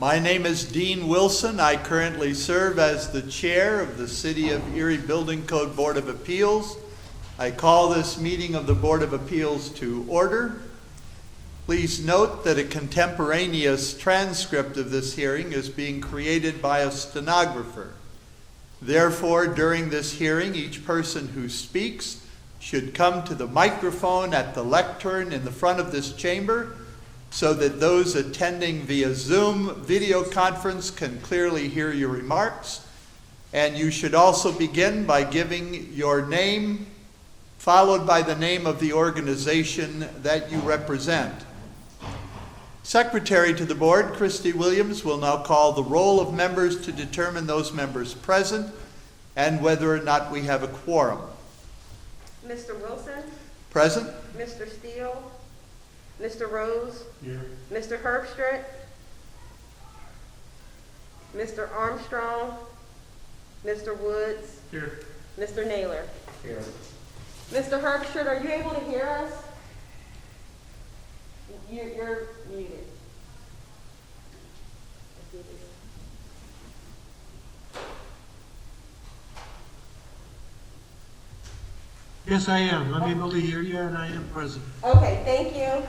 My name is Dean Wilson. I currently serve as the chair of the City of Erie Building Code Board of Appeals. I call this meeting of the Board of Appeals to order. Please note that a contemporaneous transcript of this hearing is being created by a stenographer. Therefore, during this hearing, each person who speaks should come to the microphone at the lectern in the front of this chamber so that those attending via Zoom video conference can clearly hear your remarks. And you should also begin by giving your name, followed by the name of the organization that you represent. Secretary to the Board, Christy Williams, will now call the roll of members to determine those members present and whether or not we have a quorum. Mr. Wilson? Present? Mr. Steele? Mr. Rose? Here. Mr. Herbstritt? Mr. Armstrong? Mr. Woods? Here. Mr. Naylor? Here. Mr. Herbstritt, are you able to hear us? You're muted. Yes, I am. I'm able to hear you, and I am present. Okay, thank you.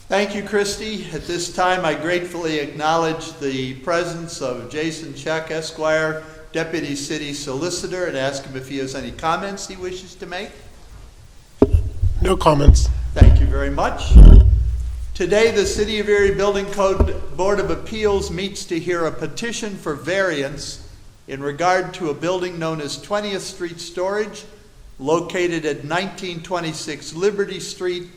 Thank you, Christy. At this time, I gratefully acknowledge the presence of Jason Check, Esquire, Deputy City Solicitor, and ask him if he has any comments he wishes to make. No comments. Thank you very much. Today, the City of Erie Building Code Board of Appeals meets to hear a petition for variance in regard to a building known as 20th Street Storage, located at 1926 Liberty Street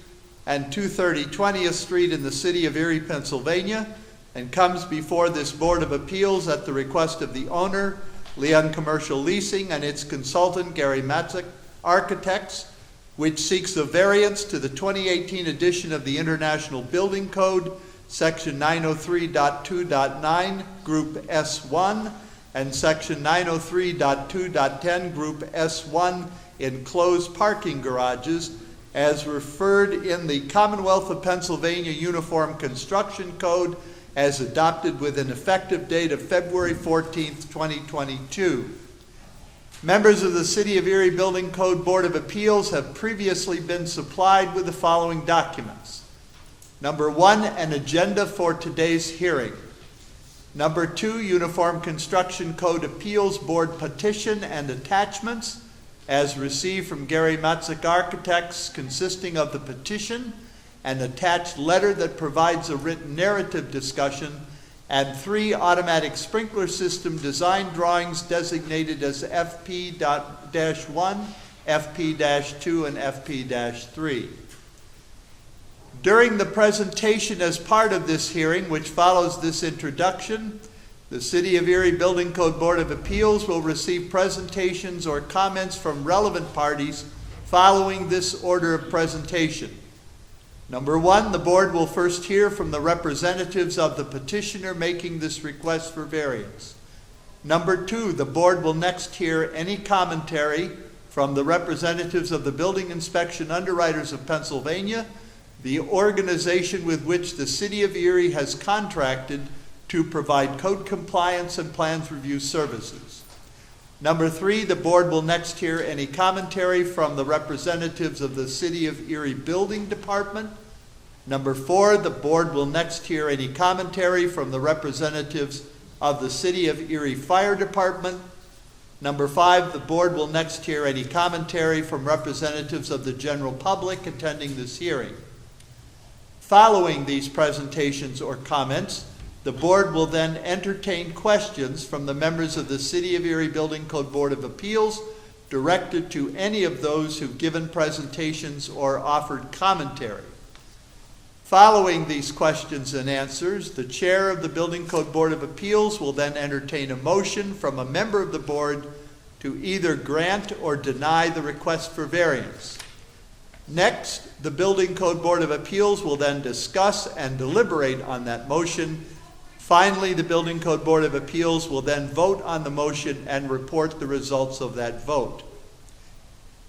and 230 20th Street in the city of Erie, Pennsylvania, and comes before this Board of Appeals at the request of the owner, Leon Commercial Leasing, and its consultant, Gary Matzik Architects, which seeks a variance to the 2018 edition of the International Building Code, Section 903.2.9, Group S1, and Section 903.2.10, Group S1, enclosed parking garages, as referred in the Commonwealth of Pennsylvania Uniform Construction Code, as adopted with an effective date of February 14th, 2022. Members of the City of Erie Building Code Board of Appeals have previously been supplied with the following documents. Number 1, an agenda for today's hearing. Number 2, Uniform Construction Code Appeals Board petition and attachments as received from Gary Matzik Architects, consisting of the petition, an attached letter that provides a written narrative discussion, and 3 automatic sprinkler system design drawings designated as FP-1, FP-2, and FP-3. During the presentation as part of this hearing, which follows this introduction, the City of Erie Building Code Board of Appeals will receive presentations or comments from relevant parties following this order of presentation. Number 1, the board will first hear from the representatives of the petitioner making this request for variance. Number 2, the board will next hear any commentary from the representatives of the Building Inspection Underwriters of Pennsylvania, the organization with which the City of Erie has contracted to provide code compliance and plans review services. Number 3, the board will next hear any commentary from the representatives of the City of Erie Building Department. Number 4, the board will next hear any commentary from the representatives of the City of Erie Fire Department. Number 5, the board will next hear any commentary from representatives of the general public attending this hearing. Following these presentations or comments, the board will then entertain questions from the members of the City of Erie Building Code Board of Appeals directed to any of those who've given presentations or offered commentary. Following these questions and answers, the chair of the Building Code Board of Appeals will then entertain a motion from a member of the board to either grant or deny the request for variance. Next, the Building Code Board of Appeals will then discuss and deliberate on that motion. Finally, the Building Code Board of Appeals will then vote on the motion and report the results of that vote.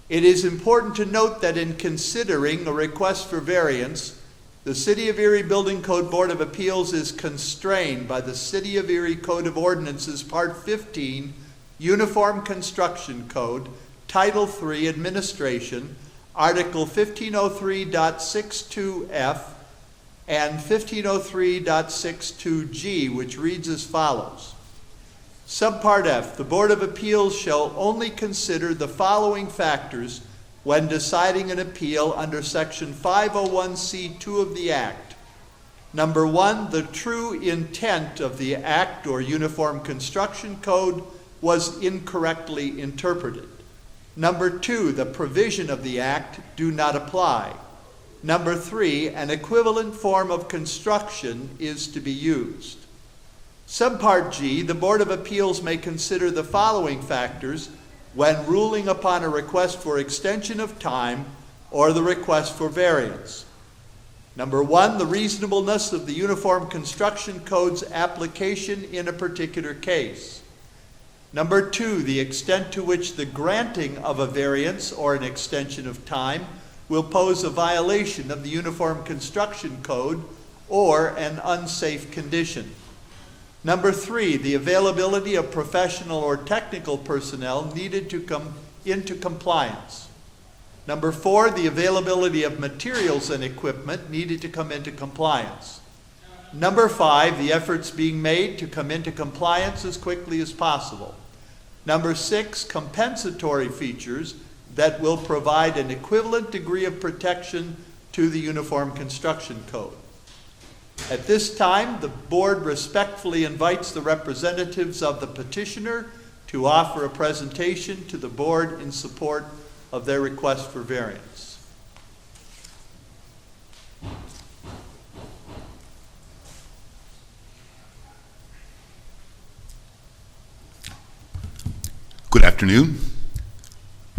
It is important to note that in considering a request for variance, The City of Erie Building Code Board of Appeals is constrained by the City of Erie Code of Ordinances, Part 15, Uniform Construction Code, Title III, Administration, Article 1503.62F and 1503.62G, which reads as follows. Subpart F, the Board of Appeals shall only consider the following factors when deciding an appeal under Section 501C2 of the Act. Number one, the true intent of the Act or Uniform Construction Code was incorrectly interpreted. Number two, the provision of the Act do not apply. Number three, an equivalent form of construction is to be used. Subpart G, the Board of Appeals may consider the following factors when ruling upon a request for extension of time or the request for variance. Number one, the reasonableness of the Uniform Construction Code's application in a particular case. Number two, the extent to which the granting of a variance or an extension of time will pose a violation of the Uniform Construction Code or an unsafe condition. Number three, the availability of professional or technical personnel needed to come into compliance. Number four, the availability of materials and equipment needed to come into compliance. Number five, the efforts being made to come into compliance as quickly as possible. Number six, compensatory features that will provide an equivalent degree of protection to the Uniform Construction Code. At this time, the board respectfully invites the representatives of the petitioner to offer a presentation to the board in support of their request for variance. Good afternoon.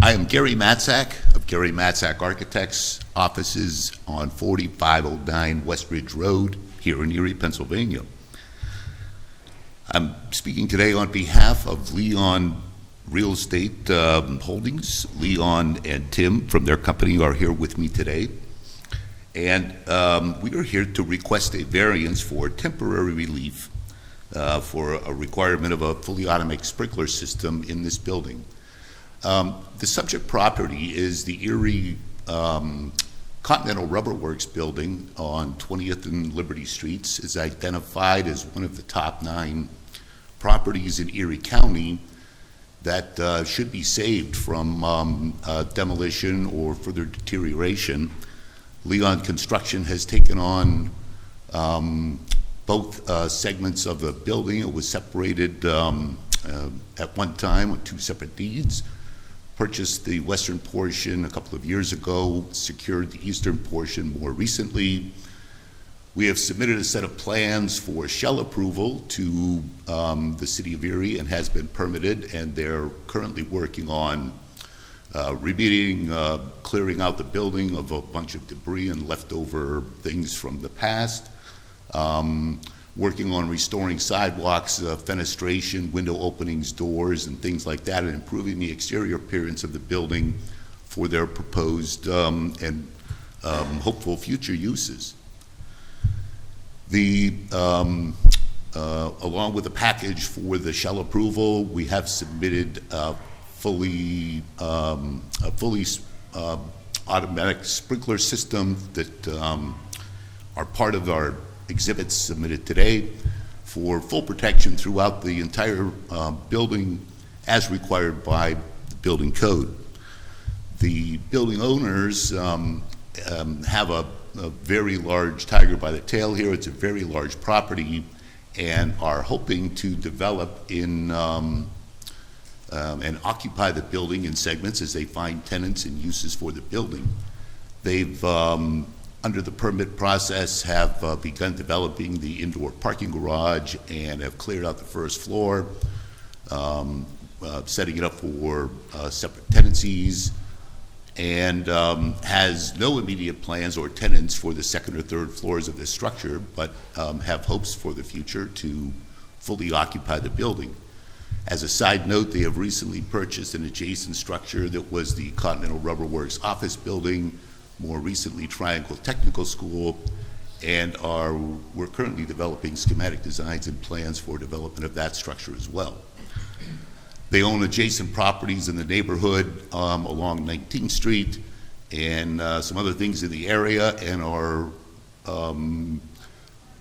I am Gary Matzak of Gary Matzak Architects, offices on 4509 West Ridge Road here in Erie, Pennsylvania. I'm speaking today on behalf of Leon Real Estate Holdings. Leon and Tim from their company are here with me today. And we are here to request a variance for temporary relief for a requirement of a fully automatic sprinkler system in this building. The subject property is the Erie Continental Rubber Works building on 20th and Liberty Streets. Is identified as one of the top 9 properties in Erie County that should be saved from demolition or further deterioration. Leon Construction has taken on both segments of the building. It was separated at one time on 2 separate deeds. Purchased the western portion a couple of years ago, secured the eastern portion more recently. We have submitted a set of plans for shell approval to the City of Erie and has been permitted, and they're currently working on remediating, clearing out the building of a bunch of debris and leftover things from the past. Working on restoring sidewalks, fenestration, window openings, doors, and things like that, and improving the exterior appearance of the building for their proposed and hopeful future uses. Along with the package for the shell approval, we have submitted a fully automatic sprinkler system that are part of our exhibits submitted today for full protection throughout the entire building as required by the building code. The building owners have a very large tiger by the tail here. It's a very large property and are hoping to develop in and occupy the building in segments as they find tenants and uses for the building. They've under the permit process, have begun developing the indoor parking garage and have cleared out the first floor, setting it up for separate tenancies, and has no immediate plans or tenants for the second or third floors of this structure, but have hopes for the future to fully occupy the building. As a side note, they have recently purchased an adjacent structure that was the Continental Rubber Works office building, more recently Triangle Technical School, and we're currently developing schematic designs and plans for development of that structure as well. They own adjacent properties in the neighborhood along 19th Street and some other things in the area, and are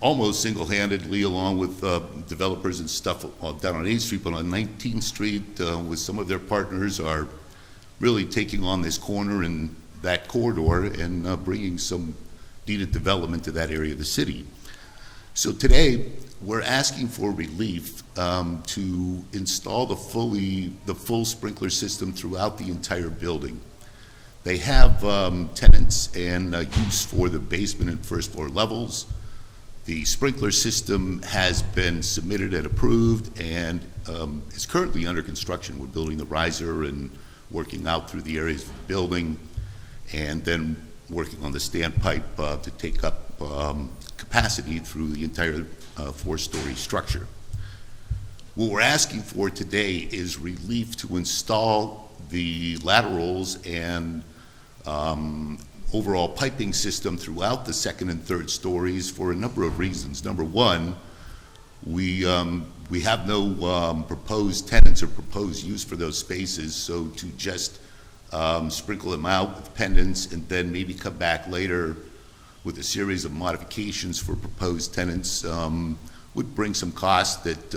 almost single-handedly, along with developers and stuff down on 8th Street, but on 19th Street with some of their partners are really taking on this corner and that corridor and bringing some needed development to that area of the city. So today, we're asking for relief to install the full sprinkler system throughout the entire building. They have tenants and use for the basement and first floor levels. The sprinkler system has been submitted and approved and is currently under construction. We're building the riser and working out through the areas of the building, and then working on the standpipe to take up capacity through the entire four-story structure. What we're asking for today is relief to install the laterals and overall piping system throughout the second and third stories for a number of reasons. Number one, we have no proposed tenants or proposed use for those spaces, so to just sprinkle them out with pendants and then maybe come back later with a series of modifications for proposed tenants would bring some costs that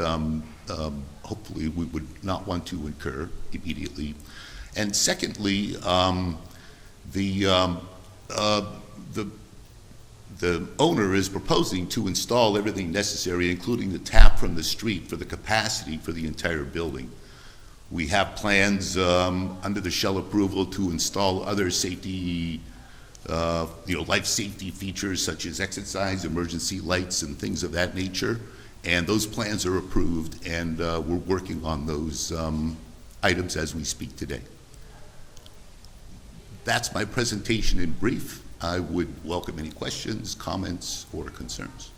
hopefully we would not want to incur immediately. And secondly, the owner is proposing to install everything necessary, including the tap from the street, for the capacity for the entire building. We have plans under the Shell approval to install other safety, life safety features such as exit signs, emergency lights, and things of that nature. And those plans are approved, and we're working on those items as we speak today. That's my presentation in brief. I would welcome any questions, comments, or concerns.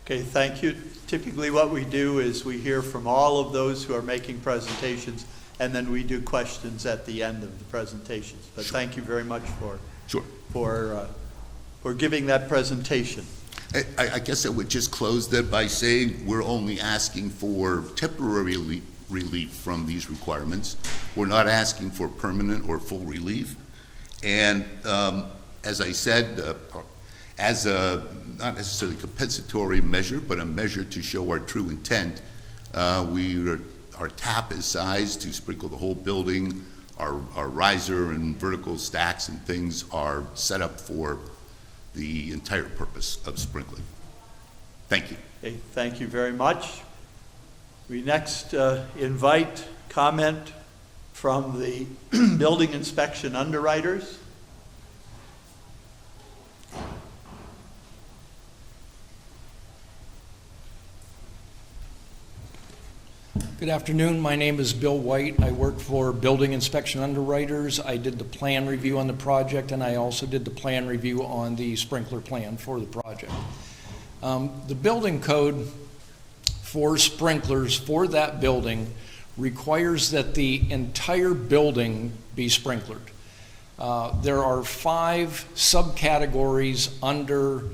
Okay, thank you. Typically what we do is we hear from all of those who are making presentations, and then we do questions at the end of the presentations. But thank you very much Sure. for giving that presentation. I guess I would just close that by saying we're only asking for temporary relief from these requirements. We're not asking for permanent or full relief. And as I said, as a not necessarily compensatory measure, but a measure to show our true intent, our tap is sized to sprinkle the whole building. Our riser and vertical stacks and things are set up for the entire purpose of sprinkling. Thank you. Okay, thank you very much. We next invite comment from the building inspection underwriters. Good afternoon. My name is Bill White. I work for Building Inspection Underwriters. I did the plan review on the project, and I also did the plan review on the sprinkler plan for the project. The building code for sprinklers for that building requires that the entire building be sprinklered. There are 5 subcategories under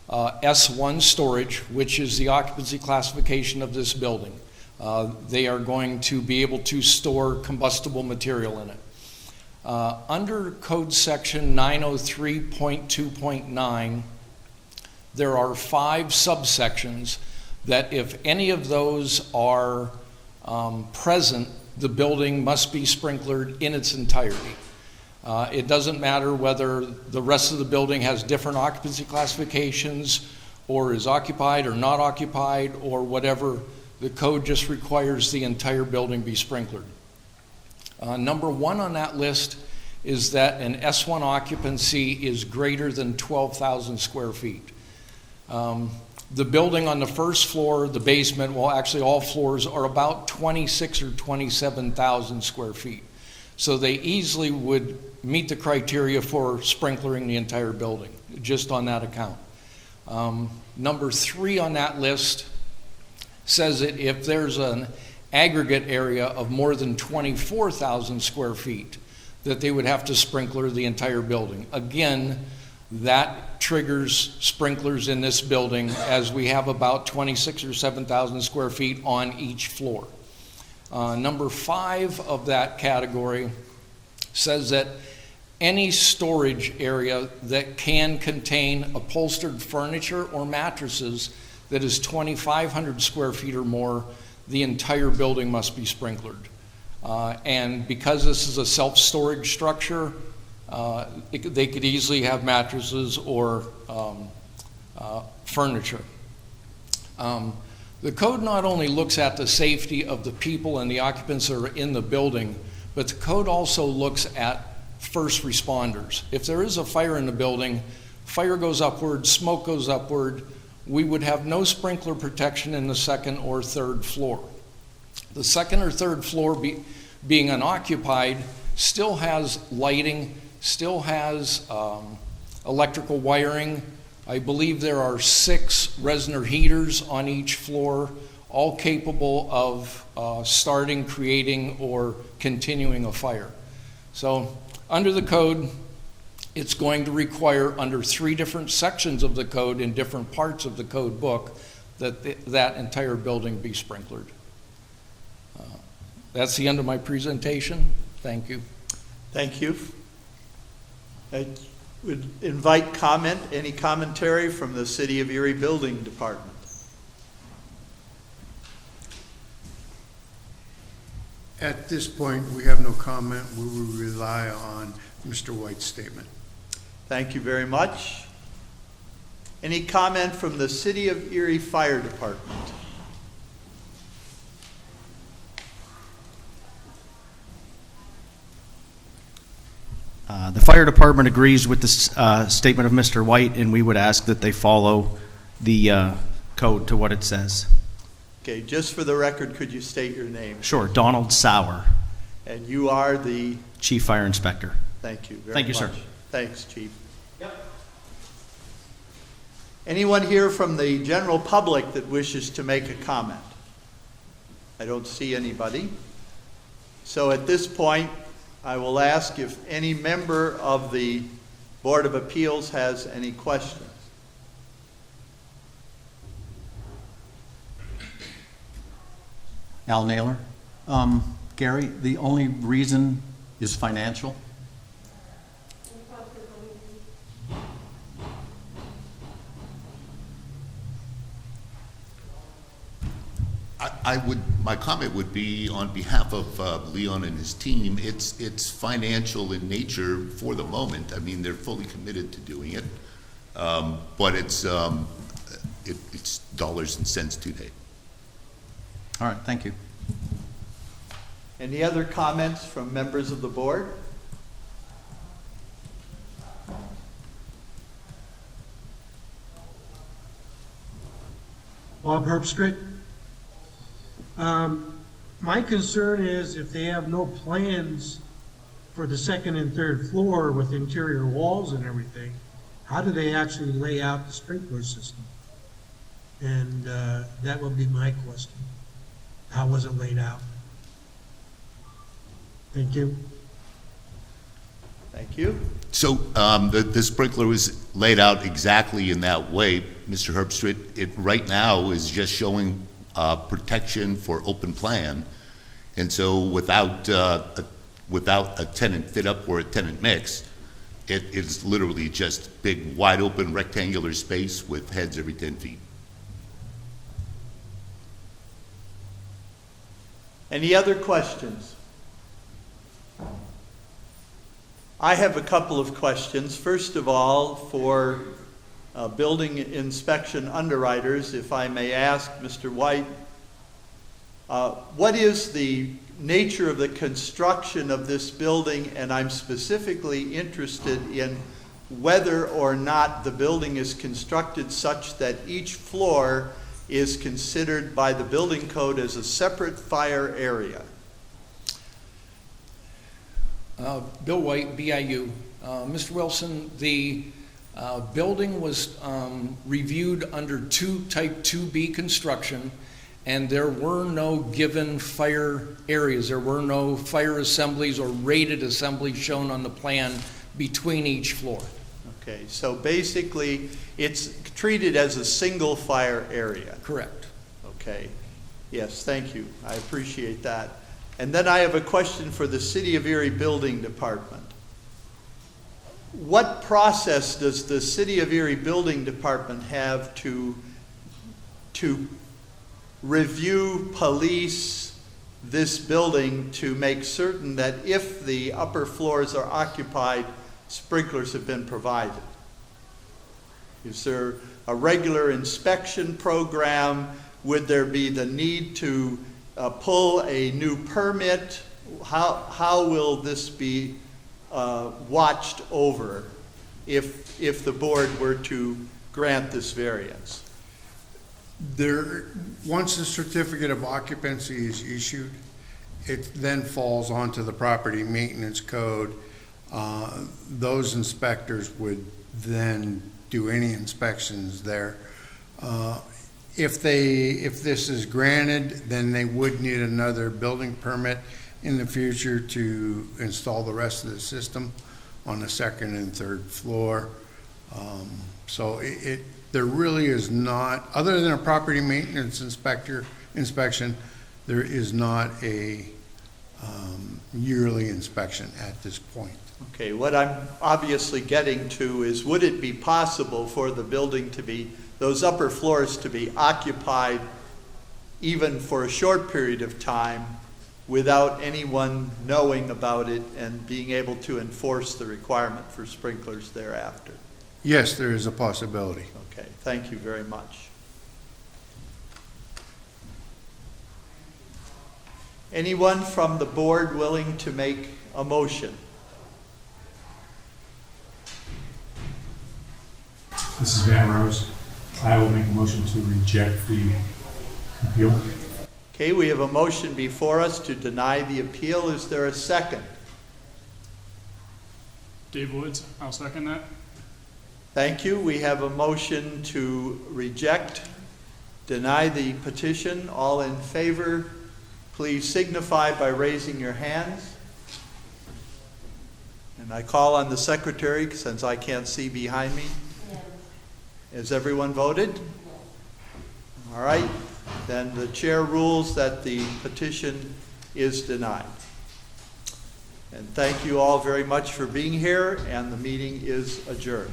S1 storage, which is the occupancy classification of this building. They are going to be able to store combustible material in it. Under code section 903.2.9, there are 5 subsections that if any of those are present, the building must be sprinklered in its entirety. It doesn't matter whether the rest of the building has different occupancy classifications or is occupied or not occupied or whatever. The code just requires the entire building be sprinklered. Number 1 on that list is that an S1 occupancy is greater than 12,000 square feet. The building on the first floor, the basement, well, actually all floors are about 26 or 27,000 square feet. So they easily would meet the criteria for sprinklering the entire building, just on that account. Number 3 on that list says that if there's an aggregate area of more than 24,000 square feet, that they would have to sprinkler the entire building. Again, that triggers sprinklers in this building, as we have about 26 or 7,000 square feet on each floor. Number 5 of that category says that any storage area that can contain upholstered furniture or mattresses that is 2,500 square feet or more, the entire building must be sprinklered. And because this is a self-storage structure, they could easily have mattresses or furniture. The code not only looks at the safety of the people and the occupants that are in the building, but the code also looks at first responders. If there is a fire in the building, fire goes upward, smoke goes upward, we would have no sprinkler protection in the second or third floor. The second or third floor being unoccupied still has lighting, still has electrical wiring. I believe there are 6 Resner heaters on each floor, all capable of starting, creating, or continuing a fire. So under the code, it's going to require, under 3 different sections of the code in different parts of the code book, that that entire building be sprinklered. That's the end of my presentation. Thank you. Thank you. I would invite comment, any commentary from the City of Erie Building Department. At this point, we have no comment. We will rely on Mr. White's statement. Thank you very much. Any comment from the City of Erie Fire Department? The fire department agrees with the statement of Mr. White, and we would ask that they follow the code to what it says. Okay, just for the record, could you state your name? Sure, Donald Sauer, And you are the, Chief Fire Inspector. thank you very much. Thank you, sir. Thanks, Chief. Anyone here from the general public that wishes to make a comment? I don't see anybody. So at this point, I will ask if any member of the Board of Appeals has any questions. Al Naylor. Gary, the only reason is financial? My comment would be on behalf of Leon and his team, it's financial in nature for the moment. I mean, they're fully committed to doing it, but it's dollars and cents today. All right, thank you. Any other comments from members of the board? Bob Herbstritt. My concern is if they have no plans for the second and third floor with interior walls and everything, how do they actually lay out the sprinkler system? And that would be my question. How was it laid out? Thank you. Thank you. So the sprinkler was laid out exactly in that way. Mr. Herbstritt, it right now is just showing protection for open plan. And so without a tenant fit up or a tenant mix, it is literally just big, wide open rectangular space with heads every 10 feet. Any other questions? I have a couple of questions. First of all, for building inspection underwriters, if I may ask Mr. White, what is the nature of the construction of this building? And I'm specifically interested in whether or not the building is constructed such that each floor is considered by the building code as a separate fire area. Bill White, BIU. Mr. Wilson, the building was reviewed under type 2B construction, and there were no given fire areas. There were no fire assemblies or rated assemblies shown on the plan between each floor. Okay, so basically, it's treated as a single fire area. Correct. Okay, yes, thank you, I appreciate that. And then I have a question for the City of Erie Building Department. What process does the City of Erie Building Department have to review, police this building to make certain that if the upper floors are occupied, sprinklers have been provided? Is there a regular inspection program? Would there be the need to pull a new permit? How will this be watched over if the board were to grant this variance? Once the certificate of occupancy is issued, it then falls onto the property maintenance code. Those inspectors would then do any inspections there. If this is granted, then they would need another building permit in the future to install the rest of the system on the second and third floor. So there really is not, other than a property maintenance inspection, there is not a yearly inspection at this point. Okay, what I'm obviously getting to is, would it be possible for the building to be, those upper floors to be occupied even for a short period of time without anyone knowing about it and being able to enforce the requirement for sprinklers thereafter? Yes, there is a possibility. Okay, thank you very much. Anyone from the board willing to make a motion? This is Matt Rose. I will make a motion to reject the appeal. Okay, we have a motion before us to deny the appeal. Is there a second? Dave Woods, I'll second that. Thank you. We have a motion to reject, deny the petition. All in favor, please signify by raising your hands. And I call on the secretary, since I can't see behind me. Has everyone voted? All right, then the chair rules that the petition is denied. And thank you all very much for being here, and the meeting is adjourned.